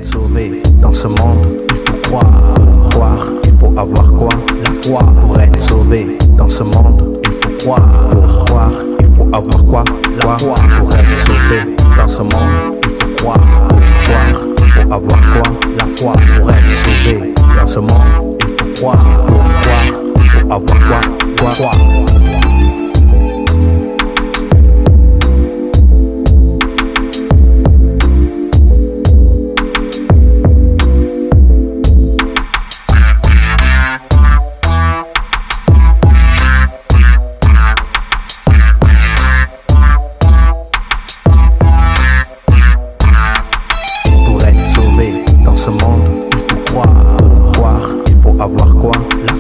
être sauvé dans ce monde, il faut croire. Pour croire, il faut avoir quoi? La foi. Pour être sauvé dans ce monde, il faut croire. Pour croire, il faut avoir quoi? La foi. Pour être sauvé dans ce monde, il faut croire. Pour croire, il faut avoir quoi? La foi. Pour être sauvé dans ce monde, il faut croire. Pour croire, il faut avoir quoi?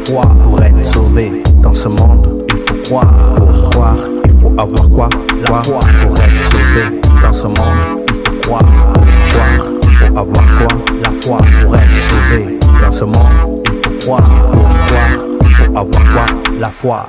Quoi? Pour être sauvé dans ce monde, il faut croire. Pour croire, il faut avoir quoi? La foi. Pour être sauvé dans ce monde, il faut croire. Pour croire, il faut avoir quoi? La foi. Pour être sauvé dans ce monde, il faut croire. Pour croire, il faut avoir quoi? La foi.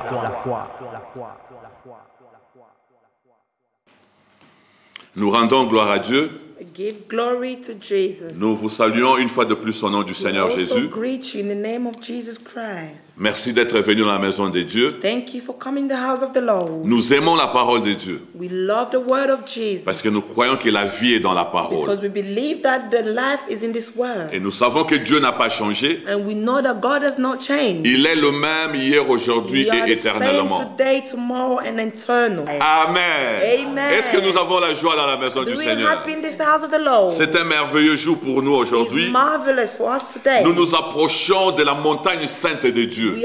Nous rendons gloire à Dieu. Give glory to Jesus. Nous vous saluons une fois de plus au nom du Seigneur Jésus. Greet you in the name of Jesus Christ. Merci d'être venu dans la maison de Dieu. Thank you for coming to the house of the Lord. Nous aimons la parole de Dieu. We love the word of Jesus. Parce que nous croyons que la vie est dans la parole. Because we believe that the life is in this word. Et nous savons que Dieu n'a pas changé. And we know that God has not changed. Il est le même hier, aujourd'hui et éternellement. Today, tomorrow, and eternal. Amen. Amen. Est-ce que nous avons la joie dans la maison du Seigneur? C'est un merveilleux jour pour nous aujourd'hui. Nous nous approchons de la montagne sainte de Dieu.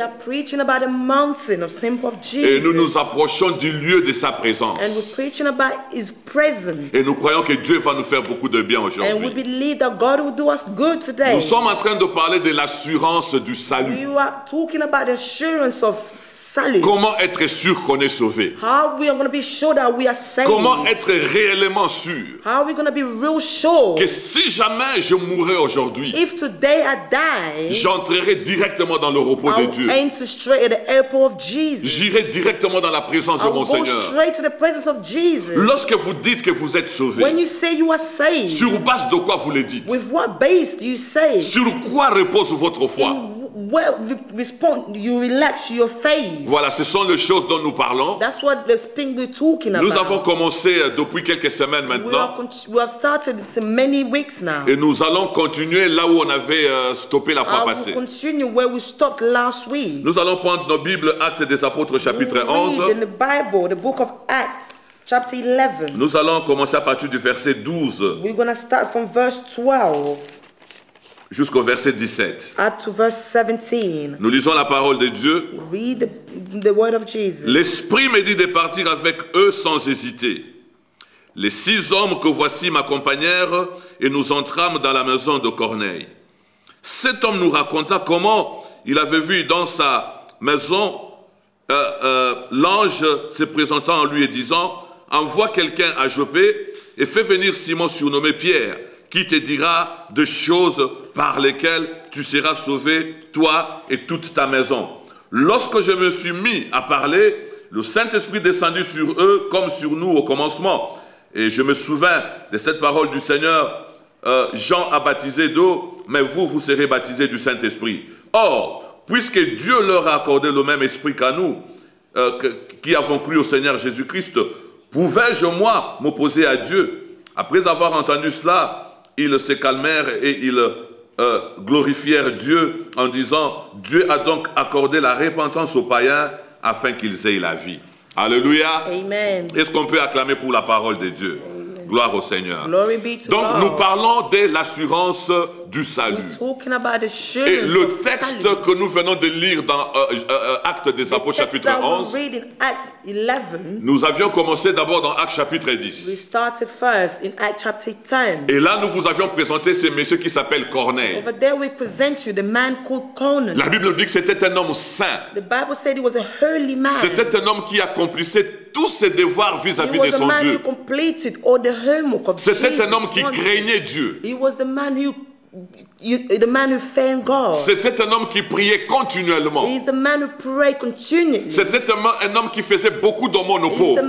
Et nous nous approchons du lieu de sa présence. Et nous croyons que Dieu va nous faire beaucoup de bien aujourd'hui. Nous sommes en train de parler de l'assurance du salut. Comment être sûr qu'on est sauvé? Comment être réellement sûr que si jamais je mourrais aujourd'hui, j'entrerai directement dans le repos de Dieu. J'irai directement dans la présence de mon Seigneur. Lorsque vous dites que vous êtes sauvé, sur base de quoi vous le dites? Sur quoi repose votre foi? Voilà, ce sont les choses dont nous parlons. Nous avons commencé depuis quelques semaines maintenant. Et nous allons continuer là où on avait stoppé la fois passée. Nous allons prendre nos Bibles, Actes des Apôtres, chapitre 11. Nous allons commencer à partir du verset 12. Jusqu'au verset 17. Nous lisons la parole de Dieu. L'Esprit me dit de partir avec eux sans hésiter. Les 6 hommes que voici m'accompagnèrent et nous entrâmes dans la maison de Corneille. Cet homme nous raconta comment il avait vu dans sa maison l'ange se présentant en lui et disant: envoie quelqu'un à Joppé et fais venir Simon surnommé Pierre, qui te dira des choses par lesquelles tu seras sauvé, toi et toute ta maison. Lorsque je me suis mis à parler, le Saint-Esprit descendit sur eux comme sur nous au commencement. Et je me souviens de cette parole du Seigneur, Jean a baptisé d'eau, mais vous, vous serez baptisés du Saint-Esprit. Or, puisque Dieu leur a accordé le même esprit qu'à nous, qui avons cru au Seigneur Jésus-Christ, pouvais-je, moi, m'opposer à Dieu? Après avoir entendu cela, ils se calmèrent et ils glorifièrent Dieu en disant: Dieu a donc accordé la repentance aux païens afin qu'ils aient la vie. Alléluia. Est-ce qu'on peut acclamer pour la parole de Dieu? Amen. Gloire au Seigneur. Donc nous parlons de l'assurance du salut. Et le texte que nous venons de lire dans Actes des Apôtres chapitre 11, nous avions commencé d'abord dans Actes chapitre 10. Et là nous vous avions présenté ce monsieur qui s'appelle Corneille. La Bible dit que c'était un homme saint. C'était un homme qui accomplissait tous ses devoirs vis-à-vis de son Dieu. C'était un homme qui craignait Dieu. C'était un homme qui priait continuellement. C'était un homme qui faisait beaucoup d'aumônes aux pauvres.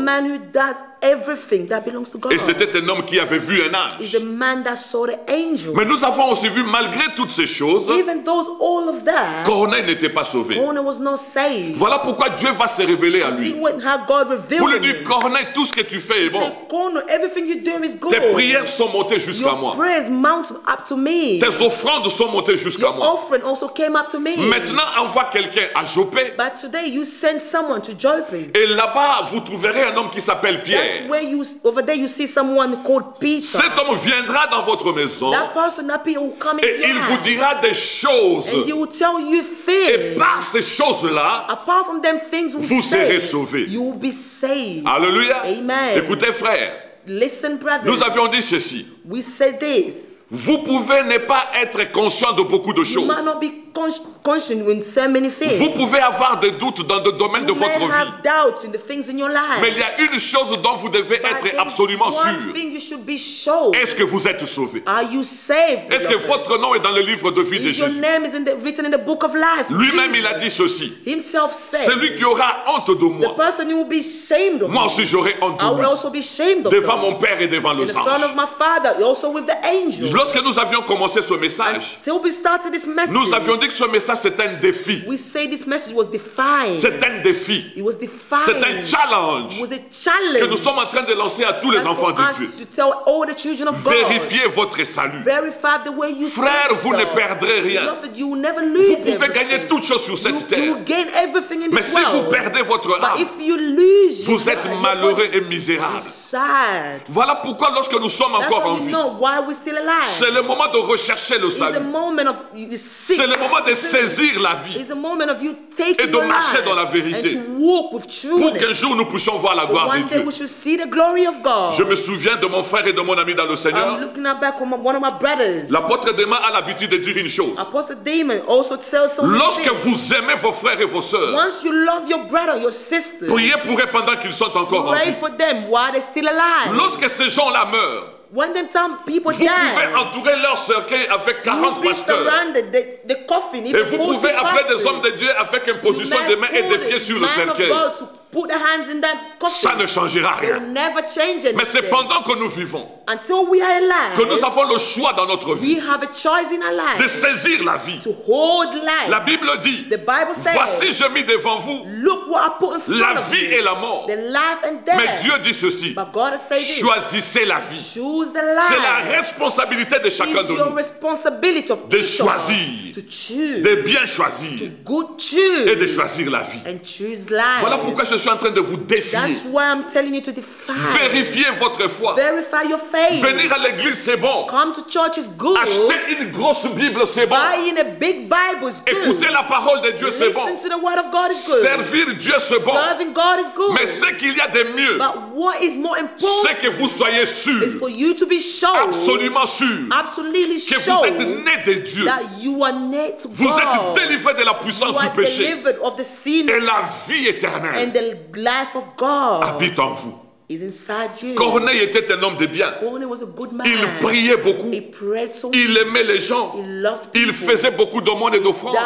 everything that belongs to God. Et c'était un homme qui avait vu un Is ange. the man that saw the angel. Mais nous avons aussi vu, malgré toutes ces choses, Even though all of that, Corneille n'était pas sauvé. Jonah was not saved. Voilà pourquoi Dieu va se révéler à See lui. how God Pour lui revealed dire, him. Corneille, tout ce que tu fais est bon. Say, Jonah, everything you do is good. Tes prières sont montées jusqu'à Your moi. prayers mounted up to me. Tes offrandes sont montées jusqu'à Your moi. offering also came up to me. Maintenant, envoie quelqu'un à Joppé. But today you send someone to Joppe. Et là-bas, vous trouverez un homme qui s'appelle That's Pierre. where over there you see someone called Peter. Cet homme viendra dans votre maison That person, that Peter, will come into et your il vous house. dira des choses. And he will tell you Et things. par ces choses-là, Apart from them things we vous say, serez sauvés. you will be saved. Alléluia. Amen. Écoutez, frères, Listen, brothers. nous avions dit ceci. We say this. Vous pouvez ne pas être conscient de beaucoup de You choses. might not be conscious in so many things. Vous pouvez avoir des doutes dans le domaine de You may votre vie. have doubts in the things in your life. Mais il y a une chose dont vous devez But être there's absolument one sûr. thing you should be sure. Est-ce que vous êtes sauvé? Are you saved? Est-ce que beloved? votre nom est dans le livre de vie de Is your Jésus? name is written in the book of life? Lui-même, il Jesus a dit ceci. himself said, Celui qui aura honte de the moi, person who will be ashamed of moi me, aussi j'aurai honte I de will lui. also be ashamed of Devant them. mon Père et devant In les the front of anges. my Father, also with the angels. Lorsque nous avions commencé ce message, Till we started this message, nous avions dit que ce message c'est un défi. we say this message was defined. C'est un défi. It was defined. C'est un It challenge was a challenge. que nous sommes en train de lancer à tous les That's enfants for de us Dieu. to tell all the children of God. Vérifiez votre salut. Verify the way you Frère, save vous ne yourself. perdrez rien. Beloved, you will never lose Vous pouvez everything. gagner toutes choses sur cette You terre. will gain everything in Mais this si vous world. perdez votre But âme, if you lose vous êtes malheureux et misérable. sad. Voilà pourquoi lorsque nous sommes That's encore en how you vie, know why we're still alive. c'est le moment de rechercher le It's a salut. moment of you seek. C'est le moment de saisir la vie It's a moment of you taking et de your marcher life dans la vérité. and to walk with pour truth. qu'un jour nous puissions voir la gloire de One day Dieu. we should see the glory of God. Je me souviens de mon frère et de mon ami dans le I'm Seigneur. looking at back on one of my brothers. L'apôtre Déma a l'habitude de dire une chose. Apostle Damon also tells so many Lorsque things. vous aimez vos frères et vos sœurs, Once you love your brother, your sister, priez pour eux pendant qu'ils sont encore en pray vie. for them while they're still alive. Lorsque ces gens-là meurent, When them time people vous pouvez die, entourer leur cercueil avec you 40 be pasteurs. surrounded, the coffin, Et vous pouvez appeler des hommes de Dieu avec une position de main et de pieds sur le cercueil. to put their hands in that Ça coffin. ne changera They will rien. never change anything. Mais c'est pendant que nous vivons Until we are alive, que nous avons le choix dans notre vie we have a choice in our life de saisir la vie. to hold life. La Bible dit, The Bible says, voici je mis devant vous look what I put in front la of vie you, et la mort. the life and death. Mais Dieu dit ceci, But God has said this, choisissez la vie. choose the C'est la life. responsabilité de chacun It's de your nous responsibility of de each of us choisir, to choose, de bien choisir good et de choose, choisir la vie. and choose life. Voilà pourquoi je suis en train de vous défier. That's why I'm telling you to define. Vérifiez votre foi. Verify your faith. Venir à l'église, c'est bon. Come to church is good. Acheter une grosse Bible, c'est bon. Buying a big Bible is good. Écouter la parole de Dieu, c'est bon. Listen to the word of God is good. Servir Dieu, c'est bon. Serving God is good. Mais ce qu'il y a de mieux, But what is more important c'est que vous soyez is sûrs, for you to be sure, absolument sûrs, absolutely que sure, vous êtes nés de Dieu. that you are named to Vous êtes God. délivrés de la You puissance are du péché. delivered of the sin, Et la vie éternelle and the life of God habite en vous. is inside you. Corneille était un homme de bien. Cornelius was a good man. Il priait beaucoup. He prayed so much. Il aimait les gens. He loved Il people. faisait beaucoup d'aumônes et d'offrandes.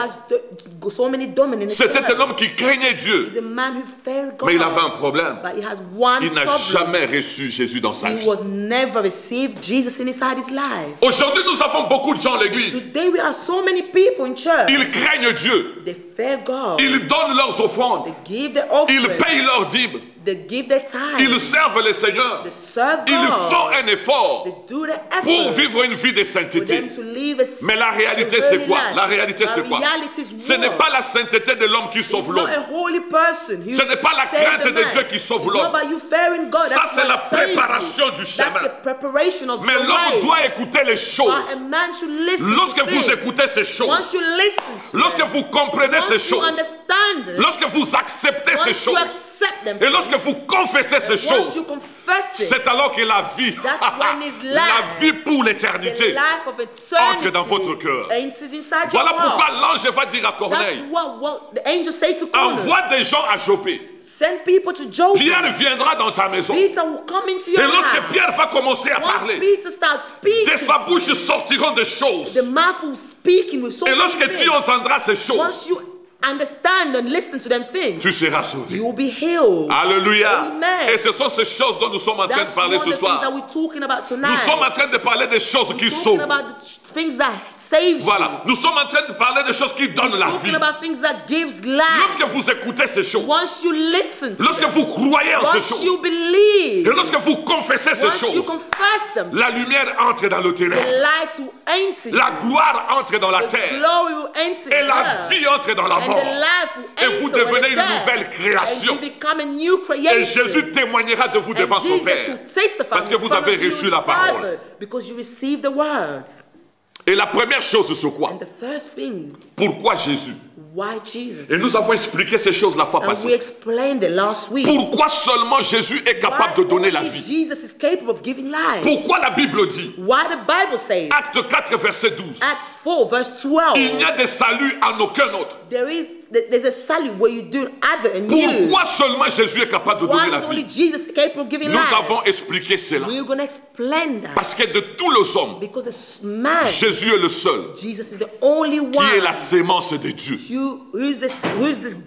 So many dominant. C'était un homme qui craignait Dieu. He's a man who feared God. Mais il avait un problème. But he had one Il n'a problem. jamais reçu Jésus dans sa He vie. was never received Jesus inside his life. Aujourd'hui, nous avons beaucoup de gens à l'église. Today we have so many people in church. Ils craignent Dieu. They fear God. Ils donnent leurs offrandes. They give their offering. Ils payent leurs dîmes. They give their time. Ils servent le Seigneur. They serve God. Ils font un effort They do the effort pour vivre une vie de for sainteté. them to live a Mais la réalité, a c'est holy quoi? life. La réalité, The c'est quoi? reality is Ce n'est what? pas la sainteté de l'homme qui It's sauve not l'homme. a holy person who Ce n'est pas la saves crainte the de man. Dieu qui sauve It's l'homme. not about you fearing God. Ça, That's c'est la what saves you. préparation du chemin. That's the preparation of Mais the l'homme way. doit écouter les But choses. a man should listen Lorsque to vous things. écoutez ces choses, Once you listen to lorsque them, vous comprenez ces once you choses, understand it, lorsque vous acceptez ces once you choses, accept them, et lorsque vous confessez ces once choses, you confess it, c'est alors que la vie, That's when his la life, vie pour the l'éternité, life of entre dans votre eternity cœur. enters inside Voilà your heart. pourquoi l'ange va dire à That's Corneille, what the angel say to Cornelius. envoie des gens à Joppé. Send people to Job. Pierre viendra dans ta maison. Peter will come into Et your lorsque house. Pierre va commencer à Once parler, Peter starts speaking, de sa bouche sortiront des choses. the mouth will speaking with so Et many lorsque things. tu entendras ces choses, Once you understand and listen to them things, tu seras sauvé. you will be healed. Alléluia. Amen. Et ce sont ces choses dont nous sommes en train de That's parler one ce of the things that soir. we're talking about tonight. Nous sommes en train de parler des choses qui We're talking sauvent. about the things that saves Voilà, nous sommes en train de parler des choses qui donnent you. la Talking vie. about things that gives life. Lorsque vous écoutez ces choses, Once you listen to lorsque them, vous croyez en ces once you choses, believe, et lorsque vous confessez ces once you choses, confess them, la lumière entre dans le the ténèbre, light will enter la you. gloire entre dans la The terre, glory will enter et la you. vie entre dans la And mort. the life will Et vous enter when devenez it's une there. nouvelle création. And you become a new Et creation. Jésus témoignera de vous devant And son Jesus Père. will testify Parce que in vous front avez of you, reçu la parole. Father, because you received the words. Et la première chose, c'est quoi? And the first thing, Pourquoi Jésus? why Jesus? Et nous avons expliqué ces choses la fois And we passée. explained it last week. Pourquoi seulement Jésus est capable de Why donner la only vie? Jesus is capable of giving life. Pourquoi la Bible dit, Why the Bible says, Acte 4, verset 12, Acts 4 verse 12, il n'y a de salut en aucun autre. there's a salute where you do other and you. Pourquoi seulement Jésus est capable de Why donner la is only vie? Jesus capable of giving Nous life? avons expliqué cela. We're going to explain that. Parce que de tous les hommes, Because the man, Jésus est le seul Jesus is the only one qui est la sémence de Dieu. who's this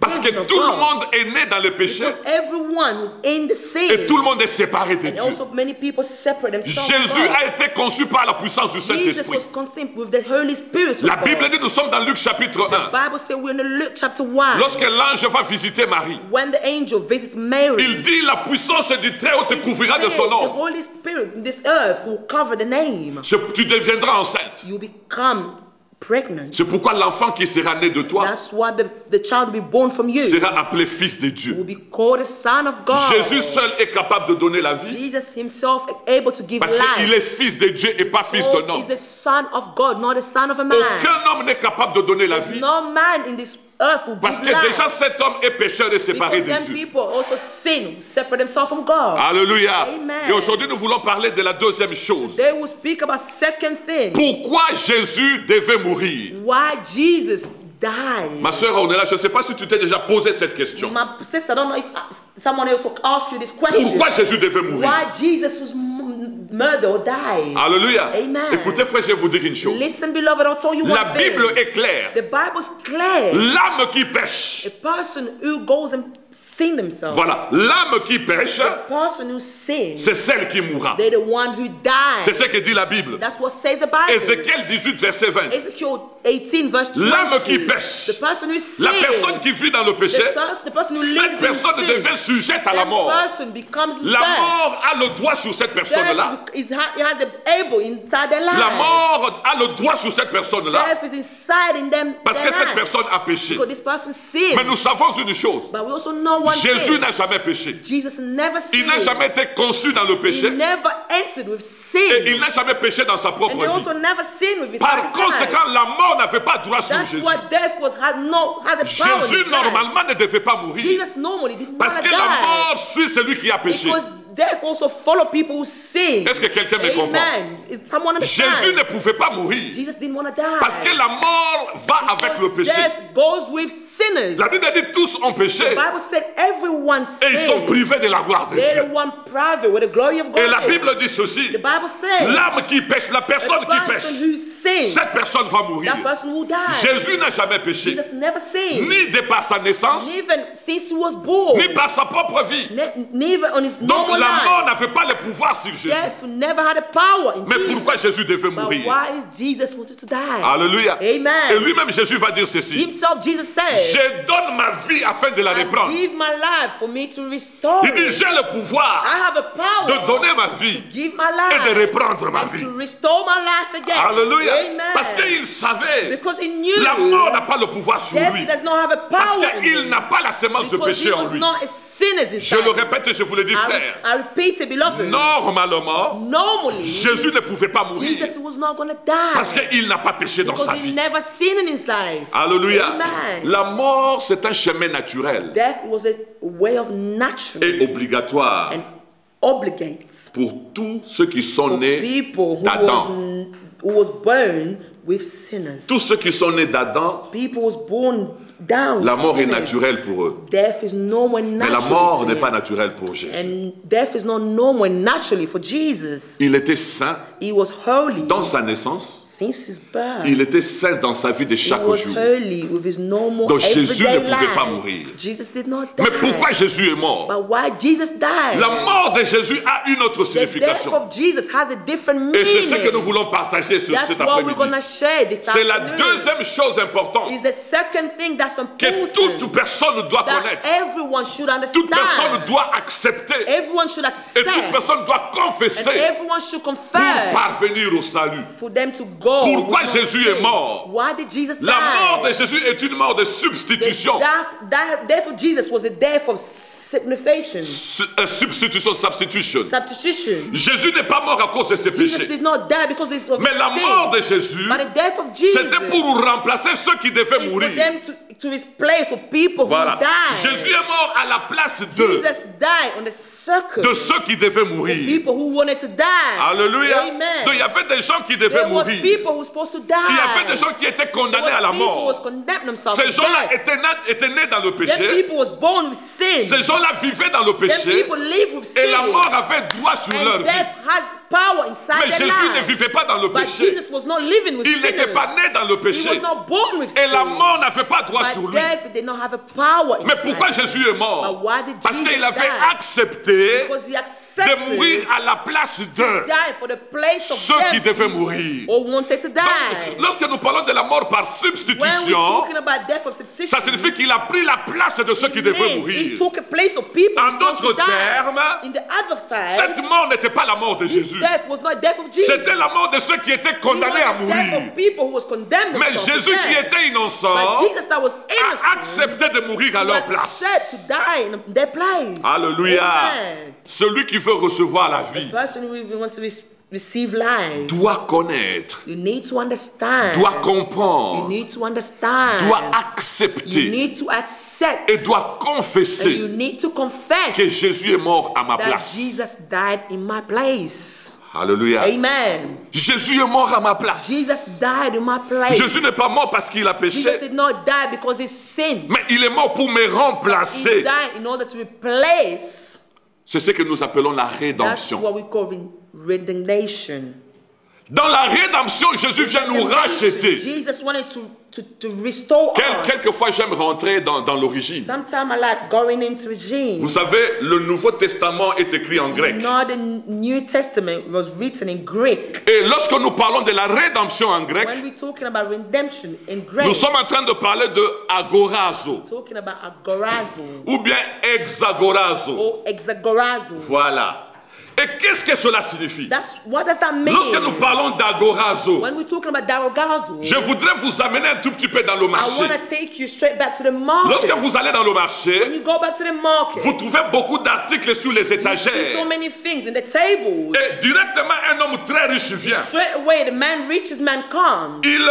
Parce que gift of tout le God. monde est né dans le péché Because everyone was in the sin. et tout le monde est séparé de And Dieu. also many people separate themselves from Jésus God. a été conçu par la puissance du Jesus Saint-Esprit. was conceived with the Holy Spirit of La God. Bible dit, nous sommes dans Luc chapitre The 1. Bible says we're in Luke chapter 1. Lorsque l'ange va visiter Marie, When the angel visits Mary, il dit, la puissance du Très-Haut te he couvrira de said, son the nom. Holy Spirit in this earth will cover the name. Tu deviendras enceinte. You become pregnant. C'est pourquoi l'enfant qui sera né de toi That's why the child will be born from you. sera appelé fils de Will Dieu. be called the Son of God. Jésus seul est capable de donner la vie Jesus himself is able to give parce life. qu'il est fils de Dieu et pas fils d'un Because homme. he's the Son of God, not the son of a man. Aucun homme n'est capable de donner la vie No man in this earth will parce give que life. déjà cet homme est pécheur et séparé Because de then Dieu. people also sin, separate themselves from God. Alléluia. Amen. Et aujourd'hui, nous voulons parler de la deuxième chose. They will speak about second thing. Pourquoi Jésus devait mourir? Why Jesus died. Ma soeur, on est là. Je ne sais pas si tu t'es déjà posé cette question. My sister, I don't know if someone else will ask you this question. Pourquoi Jésus devait mourir? Why Jesus was murdered or died. Alléluia. Amen. Écoutez, frère, je vais vous dire une chose. Listen, beloved, I'll tell you La one thing. Bible est claire. The Bible's clear. L'âme qui pêche. A person who goes and sin themselves. Voilà. L'âme qui pêche, A person who sins. c'est celle qui mourra. They're the one who dies. C'est ce que dit la Bible. That's what says the Bible. Ézéchiel 18, verset 20. Ezekiel 18 verse 20. L'âme qui pêche. The person who sins. La personne qui vit dans le péché, the person who cette lives personne in sin. devient sujette à la That mort. person becomes La dead. mort a le droit sur cette personne-là. Death he has the able inside their life. La mort a le droit sur cette personne-là Death is inside in them. parce que their cette life. personne a péché. Because this person sinned. Mais nous savons une chose. But we also know one Jésus thing. n'a jamais péché. Jesus never Il sinned. n'a jamais été conçu dans le He péché never entered with sin. et il n'a jamais péché dans sa And propre he also vie. never sinned with his Par right side. conséquent, la mort n'avait pas droit sur That's Jésus. what death had the power in Jésus, his life. normalement, ne devait pas mourir Jesus normally didn't parce want que to la die. mort suit celui qui a péché. Because death also follow people who sin. Est-ce que quelqu'un me comprend? Amen. Is someone understand? Jésus ne pouvait pas mourir Jesus didn't want to die. parce que la mort va avec le péché. Death goes with sinners. La Bible dit tous ont péché The Bible said everyone et ils sont sinned. privés de la gloire de They're Dieu. the one private where the glory of God Et la is. Bible dit ceci, The Bible says l'âme qui pêche, la personne the qui person pêche, who sins, cette personne va mourir. that person will die. Jésus n'a jamais péché, Jesus never sinned. ni de par sa naissance, Even since he was born. ni par sa propre vie. Neither on his Donc normal la mort life. n'avait pas le pouvoir sur Jésus. Death never had a power in Mais Jesus. pourquoi Jésus devait But mourir? why is Jesus wanted to die? Alléluia. Amen. Et lui-même, Jésus va dire ceci, Himself, Jesus said, je donne ma vie afin de la I reprendre. give my life for me to restore Il dit, it. j'ai le pouvoir I have a power de donner ma vie give my et life de reprendre ma and vie. to restore my life again. Alléluia. Amen. Parce qu'il savait, Because he knew la mort n'a pas le pouvoir sur death lui. does not have a Parce power in qu'il him. n'a pas la sémence de Because he péché en was lui. not a sinner Je inside. le répète et je vous le dis, frère. I repeat it, beloved. Normalement, Normally, Jésus ne pouvait pas mourir Jesus was not going to die. parce qu'il n'a pas péché dans Because sa he vie. never sinned in his life. Alléluia. Amen. La mort, c'est un chemin naturel Death was a way of natural et obligatoire and obligate pour tous ceux qui sont for nés people d'Adam. who was born with sinners. Tous ceux qui sont nés d'Adam, People was born down. la mort est sinners. naturelle pour eux. Death is normal Mais la naturally mort to n'est him. pas naturelle pour Jésus. And death is not normal naturally for Jesus. Il était saint He was holy. Dans sa naissance, Since his birth. il était saint dans sa vie de He chaque was jour. holy with his normal Donc Jésus ne everyday pouvait pas life. mourir. Jesus did not die. Mais pourquoi Jésus est mort? But why Jesus died? La mort de Jésus a une autre The death signification. of Jesus has a different Et c'est ce que meaning. nous voulons partager That's cet what we're après-midi. going to share this C'est la afternoon. deuxième chose importante Is the second thing that's que important toute personne doit that connaître. everyone should Toute personne understand. doit accepter. Everyone should Et accept. toute personne doit And confesser everyone should pour confess parvenir au salut. for them to go. Pourquoi with no Jésus est sin. mort? Why did Jesus La mort de die? Jésus est une mort de The substitution. death of Jesus was a death of signification, Substitution. substitution. Jésus n'est pas mort à cause de ses Jesus péchés. did not die because of Mais la mort de sin. Jésus, But the death of Jesus c'était pour remplacer ceux qui devaient is for mourir. them to his place for people Voilà. who died. Jésus est mort à la place de Jesus died on the circle ceux qui devaient for mourir. people who wanted to die. Alléluia. Amen. Donc il y avait des gens qui devaient There was mourir. people who were supposed to die. Il y avait des gens qui étaient There condamnés was à la people who mort. was condemned themselves Ces to gens-là death. étaient nés dans le Them péché. people was born with sin. Ces gens-là vivaient dans le Them péché. people live with Et la sin. mort avait droit sur leur And vie. death has power inside Mais their Jésus ne lives. vivait pas dans le But péché. Jesus was not living with Il n'était sinners. pas né dans le He péché. was not born with Et la sin. mort n'avait pas droit sur But lui. death did not have a power Mais inside. pourquoi Jésus est mort? But why did Parce Jesus qu'il avait die? accepté Because he de accepted mourir à la place to de die for the place of ceux qui death devaient mourir. or wanted to die. Donc, lorsque nous parlons de la mort par When we're substitution, talking about death of substitution, ça signifie qu'il a pris la place de ceux qui it devaient means mourir. he took a place of people En who were supposed to d'autres die. termes, In the other side, cette mort n'était pas la mort de this Jésus. death was not death of Jesus. C'était la mort de ceux qui étaient condamnés à It was the death mourir. of people who was condemned Mais themselves to Jésus qui death. était innocent But Jesus that was a innocent accepté de mourir à leur place. accept to die in their place. Alléluia. Amen. Celui qui veut recevoir la vie The person who even wants to receive life, doit connaître, you need to understand. doit You comprendre, need to understand. doit You accepter need to accept. et doit And you confesser need to confess que Jésus est mort à ma that place. Jesus died in my place. Alléluia. Amen. Jésus est mort à ma place. Jesus died in my place. Jésus n'est pas mort parce qu'il a Jesus péché, did not die because he sinned. mais il est mort pour me He remplacer. died in order to replace. C'est ce que nous appelons la That's rédemption. what we call redemption. Dans la rédemption, Jésus vient nous racheter. Jesus wanted to restore us. Quelquefois, j'aime rentrer dans l'origine. Sometimes I like going into Vous genes. savez, le Nouveau Testament est écrit en grec. Now the New Testament was written in Greek. Et lorsque nous parlons de la rédemption en grec, When we're talking about redemption in Greek, nous sommes en train de parler de agorazo talking about agorazo ou bien exagorazo. or exagorazo. Voilà. Et qu'est-ce que cela signifie? What does that mean? Lorsque nous parlons d'agorazo, When we're talking about darogazo, je voudrais vous amener un tout petit peu dans le I marché. want to take you straight back to the market. Lorsque vous allez dans le When marché, you go back to the market, vous trouvez beaucoup d'articles sur les you see so étagères. many things in the tables. Et directement, un homme très riche vient. Straight away, the richest man comes. Il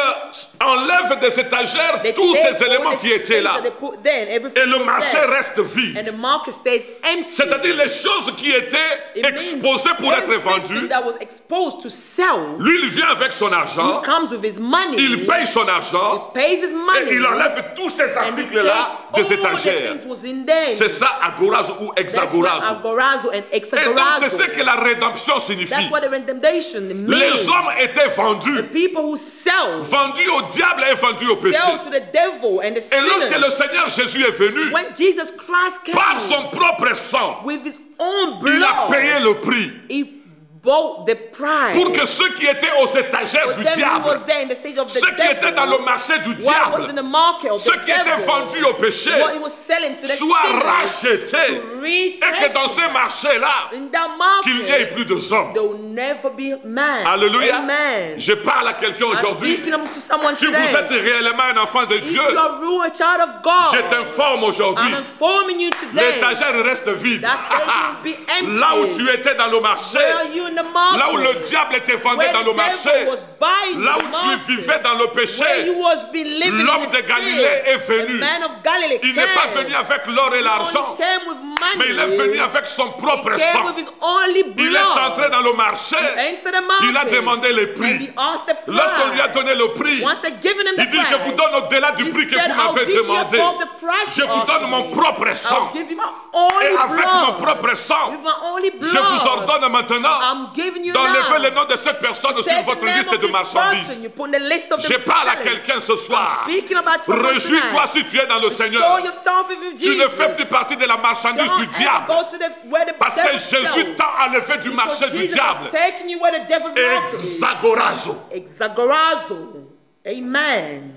enlève des étagères They tous take ces all éléments the qui étaient things là. that they put there, and everything Et le is marché there. reste vide. And the market stays empty. C'est-à-dire les choses qui étaient It means exposées pour être everything vendues. that was exposed to sell, Lui, il vient avec son he argent. comes with his money. Il paye son argent. pays his money. Et il enlève tous ces and he articles-là takes des all the étagères. things was in there. C'est ça, agorazo ou That's what exagorazo. agorazo and Et donc, exagorazo. c'est ce que la rédemption That's signifie. what the redemption means. Les hommes étaient vendus. People who sell Vendus au diable et vendus au péché. to the devil and the Et lorsque sinner. le Seigneur Jésus est venu, When Jesus Christ came par son propre sang, with his own il a blood, payé le prix. he bought the price. Pour que ceux qui étaient aux étagères For du them who was diable, there in the stage of the ceux qui étaient dans le devil, marché du what was in diable, the market of ceux the qui étaient devil, vendus au péché, what he was selling to the soient sinners, rachetés. to Et que dans ces marchés-là, in that qu'il n'y ait market, plus de hommes. there will never be man. Alléluia. Amen. Je parle à quelqu'un I'm aujourd'hui. speaking to someone Si vous today. êtes réellement un enfant de If Dieu, you are really a child of God, je t'informe aujourd'hui. I'm informing you today L'étagère reste vide. that stage will be empty. Là où tu étais dans le marché, Where are you in the market? là où le diable était vendu Where dans the le marché, devil was buying là the où market, tu vivais dans le péché, where you was been living l'homme in the de Galilée sin, est venu. the man of Galilee Il n'est pas came. venu avec l'or et l'argent, He came with money. mais il est venu avec son propre He came sang. with his only blood. Il est entré dans le marché, He entered the market. il a demandé les And prix. he asked the price. Lorsqu'on lui a donné le prix, once they've given him the il dit, je vous price, donne au-delà du he prix que said, vous I'll m'avez give you demandé. above the price Je you vous asked donne me. mon propre sang. I'll give you my only Et avec mon blood. propre sang, With my only blood. je vous ordonne maintenant I'm giving you d'enlever now. le nom de cette personne sur Take votre the name liste of de this person. marchandises. You put in the list of the Je parle à sellers. quelqu'un ce soir. Speaking about someone Réjouis-toi tonight. si tu es dans le Restore Seigneur. yourself with Tu ne Jesus. fais plus partie de la marchandise Don't du ever diable. go to where the Parce que devil Jésus sells. t'a enlevé du Because marché du Jesus diable. is taking you where the devil's market is. Exagorazo. Exagorazo. Amen.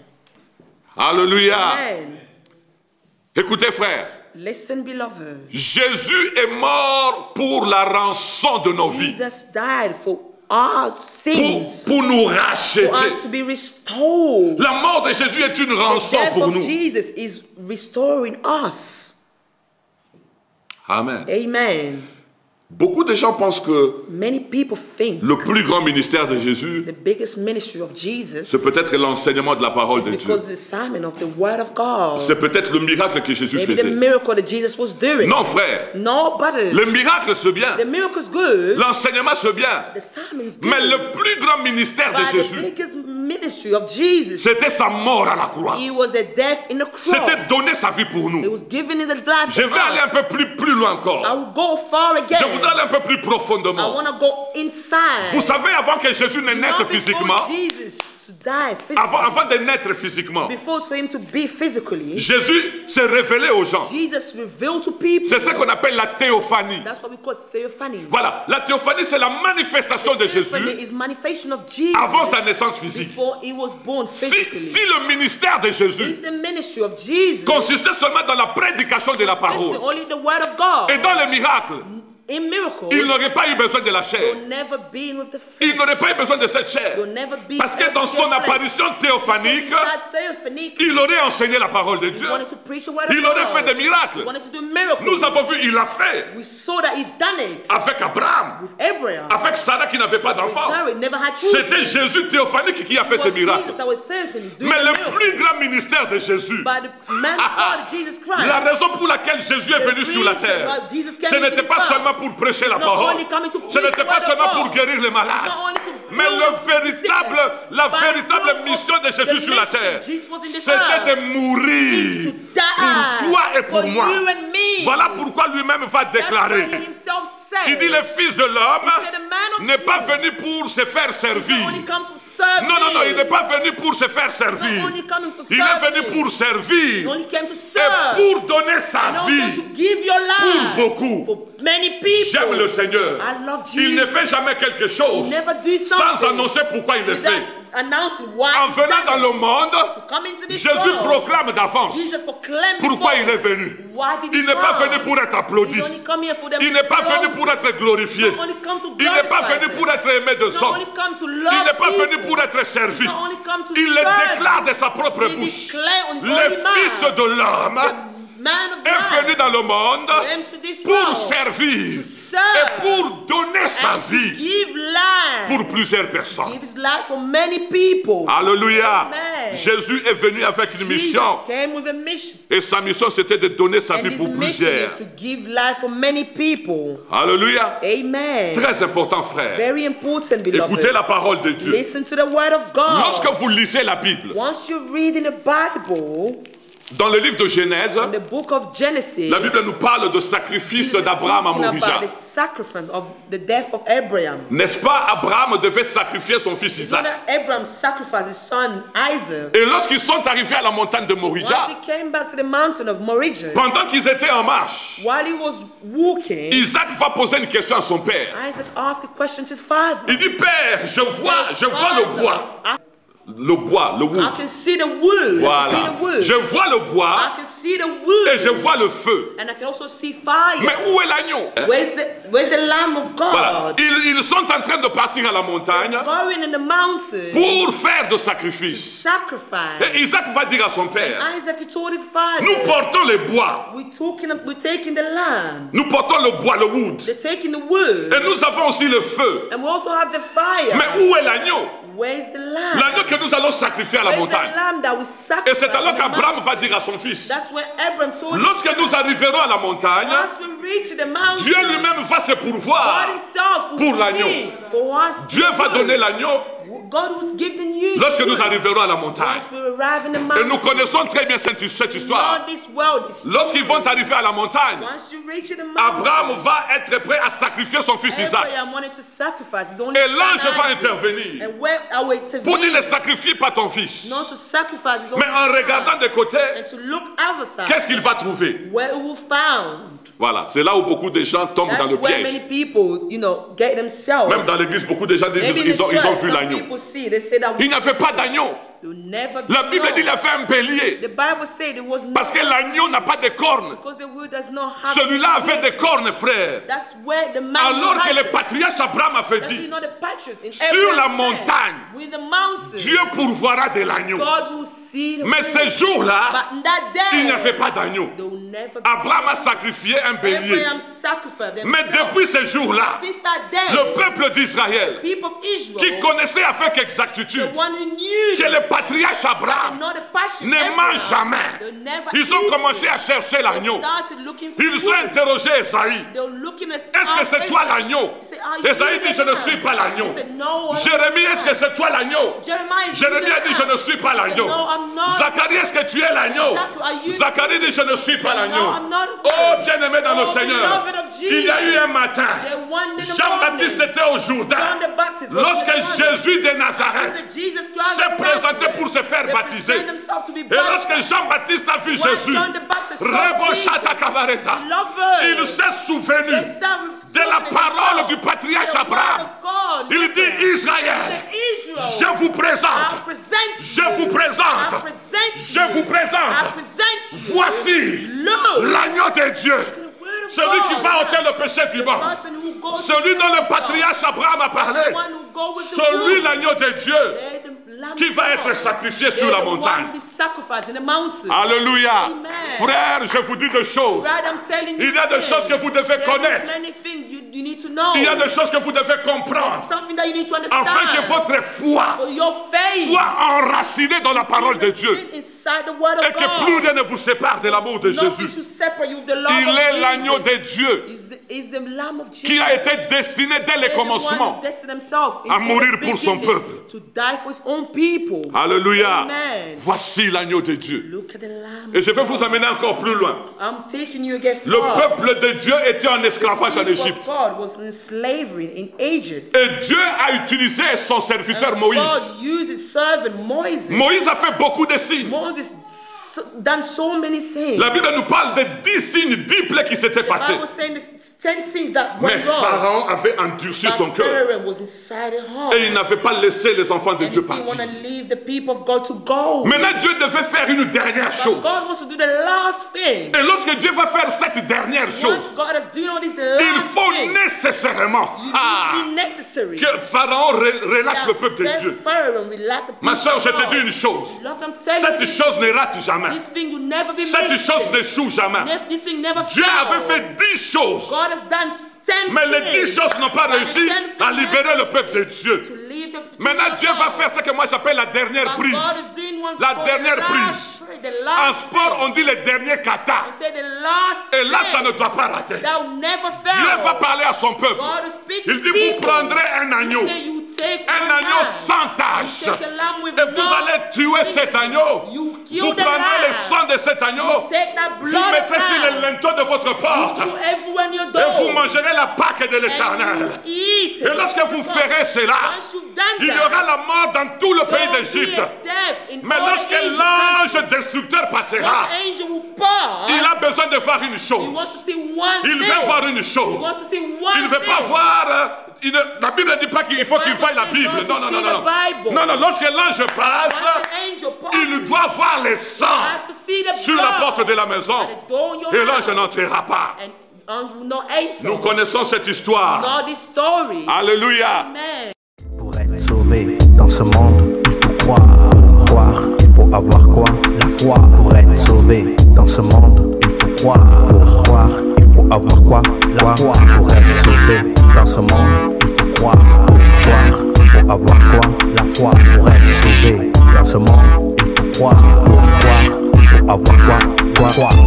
Alléluia. Amen. Écoutez frère, Listen, beloved. Jésus est mort pour la rançon de nos vies. Jesus died for our sins. Pour nous For racheter. us to be restored. La mort de Jésus est une The rançon death pour of nous. Jesus is restoring us. Amen. Amen. Beaucoup de gens pensent que Many people think le plus grand ministère de Jésus, the biggest ministry of Jesus c'est peut-être l'enseignement de la parole de is Dieu. because the sermon of the word of God. C'est peut-être le miracle que Jésus Maybe the faisait. miracle that Jesus was doing. Non frère, No, but le miracle c'est bien. the miracle's good. L'enseignement c'est bien. The sermon's good. Mais le plus grand ministère de But the Jésus, biggest ministry of Jesus, c'était sa mort à la croix. he was the death in the cross. C'était donner sa vie pour He nous. was giving in the life Je for vais aller un us. peu plus loin I encore. will go far again. Je voudrais aller un peu plus I profondément. want to go inside. Vous savez, avant que Jésus ne Not naisse before physiquement, Jesus to die physically. avant de naître physiquement, Before for him to be physically, Jésus s'est révélé aux gens. Jesus revealed to people. C'est ce qu'on appelle la théophanie. That's what we call theophany. Voilà, la théophanie c'est la manifestation de Theophany Jésus is manifestation of Jesus avant sa naissance physique. before he was born Si physically. le ministère de Jésus If the ministry of Jesus consistait seulement dans la prédication de la consisted parole only the word of God, et dans les miracles, in miracles, il n'aurait pas eu besoin de la chair. you'll never be with the flesh. Il n'aurait pas eu besoin de cette chair. You'll never be Parce que dans son apparition théophanique, il aurait enseigné la parole de Dieu. He wanted to preach the word of Il aurait fait God. des He miracles. wanted to do miracles. Nous avons vu, il l'a fait We saw that he done it avec Abraham, with Abraham. avec Sarah qui n'avait pas d'enfant. Sarah never had children. C'était Jésus théophanique qui a fait It ces was Jesus miracles. that was theophany, doing Mais the le miracles. plus grand ministère de Jésus, By the man of God, Jesus Christ. la raison pour laquelle Jésus est venu sur la terre, ce n'était pas seulement pour prêcher la parole, ce n'était pas seulement pour guérir les malades, mais la véritable mission de Jésus sur la terre, c'était de mourir pour toi et pour moi. Voilà pourquoi lui-même va déclarer. Il dit, le Fils de l'homme n'est pas venu pour se faire servir. Non, il n'est pas venu pour se faire servir. Il est venu pour servir et pour donner sa vie pour beaucoup. J'aime le Seigneur. Il ne fait jamais quelque chose sans annoncer pourquoi il le fait. En venant dans le monde, Jésus proclame d'avance pourquoi il est venu. Il n'est pas venu pour être applaudi. Il n'est pas venu pour être glorifié. Il n'est pas venu pour être aimé de hommes. Il n'est pas venu pour être servi. Il le déclare de sa propre bouche. Le Fils de l'homme est venu dans le monde pour servir et pour donner sa vie pour plusieurs personnes. Alléluia. Jésus est venu avec une mission et sa mission c'était de donner sa vie pour plusieurs. Alléluia. Très important frère. Écoutez la parole de Dieu. Lorsque vous lisez la Bible, once you read in the Bible, dans le livre de Genèse, in the book of Genesis, la Bible nous parle de sacrifice d'Abraham à Morija. the sacrifice of the death of Abraham. N'est-ce pas, Abraham devait sacrifier son fils Isaac. Abraham sacrificed his son Isaac. Et lorsqu'ils sont arrivés à la montagne de Morija, Once he came back to the mountain of Moriah, pendant qu'ils étaient en marche, while he was walking, Isaac va poser une question à son père. Isaac asked a question to his father. Il dit, Père, je vois le bois. Le bois, le I wood. can see the wood. Voilà. I can see the wood. Je vois le I bois can see the wood. et je vois le feu. And I can also see fire. Mais où est l'agneau? Where's the Lamb of God? Voilà. Ils sont en train de partir à la montagne Going in the mountain. pour faire de sacrifice. Sacrifice. Et Isaac va dire à son père, Isaac, he told his father, nous portons les bois. we're taking the lamb. Nous portons le bois, le wood. They're taking the wood. Et nous avons aussi le feu. And we also have the fire. Mais où est l'agneau? Where's the lamb? L'agneau que nous allons sacrifier à la Where's montagne. the lamb that we Et sacrifice c'est alors on the qu'Abraham mountain? va dire à son fils, That's when Abraham told lorsque his nous son, arriverons à la montagne, once we reach the mountain, Dieu lui-même va se God pourvoir himself will pour l'agneau. see for us Dieu va donner l'agneau God will give the news. Lorsque nous arriverons à la montagne, Once we arrive in the et mountain, nous connaissons très bien cette histoire, know this world is lorsqu'ils vont arriver à la montagne, once you reach the mountain, Abraham va être prêt à sacrifier son fils Isaac. Abraham wanted to sacrifice his only Et l'ange son va Isaac. intervenir And where I will pour dire ne intervene, sacrifie pas ton fils. not to sacrifice his Mais only en son, regardant de côté, and to look other side, qu'est-ce qu'il va trouver? where it will found. Voilà, c'est là où beaucoup de gens tombent dans That's le where many piège. people, get themselves. Même dans l'église, beaucoup de gens disent Maybe in ils the ont church, vu some l'agneau. people see, they say that Il n'y avait pas d'agneau. you'll never La Bible dit qu'il know. a fait un bélier. The Bible said there was no, Parce que l'agneau n'a pas de cornes. because the world does not have. Celui-là avait des cornes, frère. That's where the man. Alors que le the patriarche Abraham avait dit, patriarch in sur la Abraham montagne, said, with the mountain, Dieu pourvoira de l'agneau. God will see the Mais ce jour-là, but that day, il n'y avait pas d'agneau. there will never be Abraham a sacrifié un bélier. Abraham sacrificed Mais themselves. depuis ce jour-là, Since that day, le peuple d'Israël, people of Israel, qui connaissait avec exactitude the one who knew que le patriarche Abraham and not the patriarch ne Abraham, mange jamais, they'll never ils ont eat commencé it. à chercher l'agneau. Started looking for Ils ont food. interrogé Esaïe. They were looking at Est-ce que c'est toi l'agneau? Esaïe dit, je ne suis pas l'agneau. Jérémie, est-ce que c'est toi l'agneau? Jérémie a dit, je ne suis pas l'agneau. Zacharie, est-ce que tu es l'agneau? Zacharie dit, je ne suis pas l'agneau. Oh, bien-aimé dans le Seigneur, il y a eu un matin, Jean-Baptiste était au Jourdain. Lorsque Jésus de Nazareth s'est présenté pour se faire baptiser, et lorsque Jean-Baptiste a vu Jésus, Reboshata Kabareta, il s'est souvenu de la parole du patriarche Abraham. Il dit, Israël, je vous présente, je vous présente, je vous présente, voici l'agneau de Dieu, celui qui va ôter le péché du monde, celui dont le patriarche Abraham a parlé, celui l'agneau de Dieu qui va être sacrifié sur la montagne. Alléluia. Frère, je vous dis des choses. Il y a des choses que vous devez connaître. Il y a des choses que vous devez comprendre. Afin que votre foi soit enracinée dans la parole de Dieu. Et que plus rien ne vous sépare de l'amour de Jésus. Il est l'agneau de Dieu qui a été destiné dès le commencement à mourir pour son peuple. Alléluia. Voici l'agneau de Dieu. Et je vais vous amener encore plus loin. Le peuple de Dieu était en esclavage en Égypte. Et Dieu a utilisé son serviteur Moïse. Moïse a fait beaucoup de signes. Done so many things. La Bible nous parle de 10 signes, 10 plaies qui s'étaient passées. Mais Pharaon avait endurci son cœur. Et il n'avait pas laissé les enfants de Dieu partir. Maintenant, Dieu devait faire une dernière chose. Et lorsque Dieu va faire cette dernière chose, il faut nécessairement que Pharaon relâche le peuple de Dieu. Ma soeur, je te dis une chose. Cette chose ne rate jamais. Cette chose n'échoue jamais. Dieu avait fait 10 choses. Mais les 10 choses n'ont pas réussi à libérer le peuple de Dieu. Maintenant, Dieu va faire ce que moi j'appelle la dernière prise. La dernière prise. En sport, on dit le dernier kata. Et là, ça ne doit pas rater. Dieu va parler à son peuple. Il dit, vous prendrez un agneau. Un agneau sans tache. Et vous allez tuer cet agneau. Vous prendrez le sang de cet agneau. Vous mettrez sur le linteau de votre porte. Et vous mangerez la Pâque de l'Éternel. Et lorsque vous ferez cela, il y aura la mort dans tout le pays d'Égypte. Mais lorsque l'ange destructeur passera, il a besoin de voir une chose. Il veut voir une chose. Il ne veut pas voir... La Bible ne dit pas qu'il faut qu'il voie la Bible. Non, non, non, non. Non, non, lorsque l'ange passe, il doit voir le sang sur la porte de la maison. Et l'ange n'entrera pas. Nous connaissons cette histoire. Alléluia. Pour être sauvé dans ce monde, il faut croire. Pour croire, il faut avoir quoi? La foi. Pour être sauvé dans ce monde, il faut croire. Pour croire, il faut avoir quoi? La foi. Pour être sauvé dans ce monde, il faut croire. Pour croire, il faut avoir quoi? La foi. Pour être sauvé dans ce monde, il faut croire. Pour croire, il faut avoir quoi? Croire.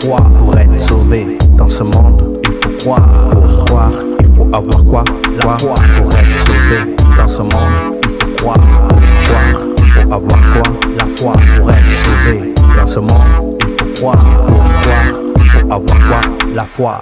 croire. Pour être sauvé dans ce monde, il faut croire. Pour croire, il faut avoir quoi? La foi. Pour être sauvé dans ce monde, il faut croire. Pour croire, il faut avoir quoi? La foi. Pour être sauvé dans ce monde, il faut croire. Pour croire, il faut avoir quoi? La foi.